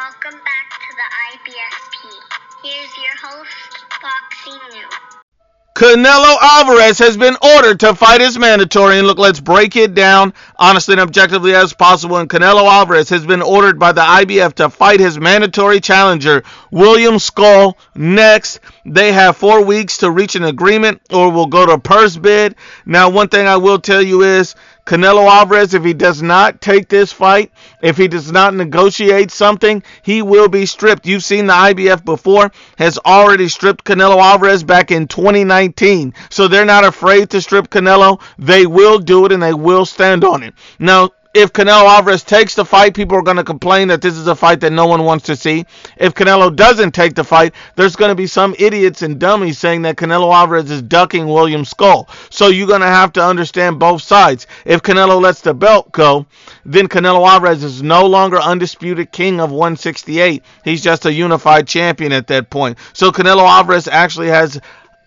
Welcome back to the IBF. Here's your host, Boxing News. Canelo Alvarez has been ordered to fight his mandatory, and look, let's break it down honestly and objectively as possible. And Canelo Alvarez has been ordered by the IBF to fight his mandatory challenger, William Scull, next. They have 4 weeks to reach an agreement or will go to purse bid. Now, one thing I will tell you is Canelo Alvarez, if he does not take this fight, if he does not negotiate something, he will be stripped. You've seen the IBF before, has already stripped Canelo Alvarez back in 2019. So they're not afraid to strip Canelo. They will do it and they will stand on it. Now, if Canelo Alvarez takes the fight, people are going to complain that this is a fight that no one wants to see. If Canelo doesn't take the fight, there's going to be some idiots and dummies saying that Canelo Alvarez is ducking William Scull. So you're going to have to understand both sides. If Canelo lets the belt go, then Canelo Alvarez is no longer undisputed king of 168. He's just a unified champion at that point. So Canelo Alvarez actually has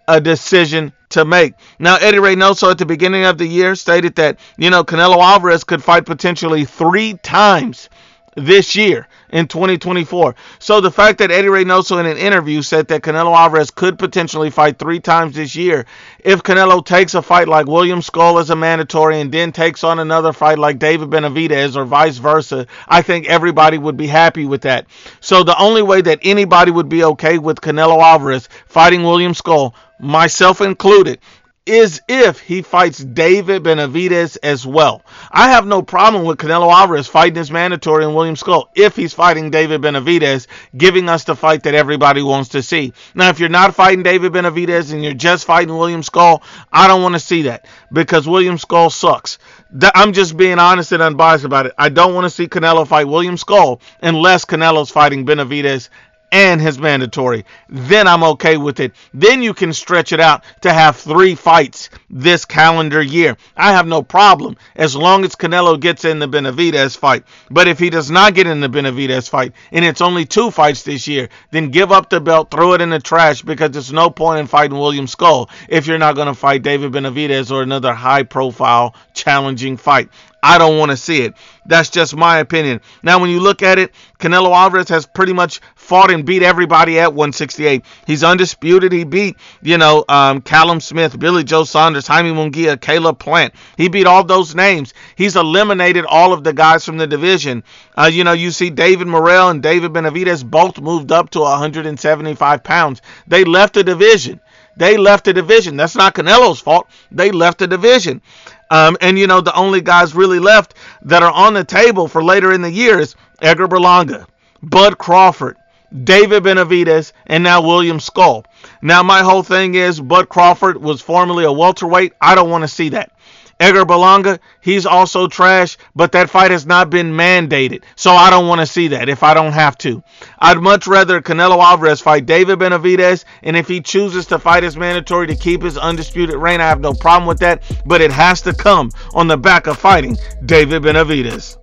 a decision to make. Now, Eddie Reynoso at the beginning of the year stated that, Canelo Alvarez could fight potentially 3 times this year in 2024. So the fact that Eddie Reynoso in an interview said that Canelo Alvarez could potentially fight 3 times this year, if Canelo takes a fight like William Scull as a mandatory and then takes on another fight like David Benavidez or vice versa, I think everybody would be happy with that. So the only way that anybody would be okay with Canelo Alvarez fighting William Scull, myself included, is if he fights David Benavidez as well. I have no problem with Canelo Alvarez fighting his mandatory and William Scull if he's fighting David Benavidez, giving us the fight that everybody wants to see. Now, if you're not fighting David Benavidez and you're just fighting William Scull, I don't want to see that because William Scull sucks. I'm just being honest and unbiased about it. I don't want to see Canelo fight William Scull unless Canelo's fighting Benavidez and his mandatory. Then I'm okay with it. Then you can stretch it out to have 3 fights this calendar year. I have no problem as long as Canelo gets in the Benavidez fight. But if he does not get in the Benavidez fight and it's only 2 fights this year, then give up the belt, throw it in the trash, because there's no point in fighting William Scull if you're not going to fight David Benavidez or another high-profile, challenging fight. I don't want to see it. That's just my opinion. Now, when you look at it, Canelo Alvarez has pretty much fought and beat everybody at 168. He's undisputed. He beat, Callum Smith, Billy Joe Saunders, Jaime Munguia, Caleb Plant. He beat all those names. He's eliminated all of the guys from the division. You see David Morrell and David Benavidez both moved up to 175 pounds. They left the division. That's not Canelo's fault. They left the division. The only guys really left that are on the table for later in the year is Edgar Berlanga, Bud Crawford, David Benavidez, and now William Scull. Now, my whole thing is Bud Crawford was formerly a welterweight. I don't want to see that. Edgar Berlanga, he's also trash, but that fight has not been mandated. So I don't want to see that if I don't have to. I'd much rather Canelo Alvarez fight David Benavidez, and if he chooses to fight his mandatory to keep his undisputed reign, I have no problem with that, but it has to come on the back of fighting David Benavidez.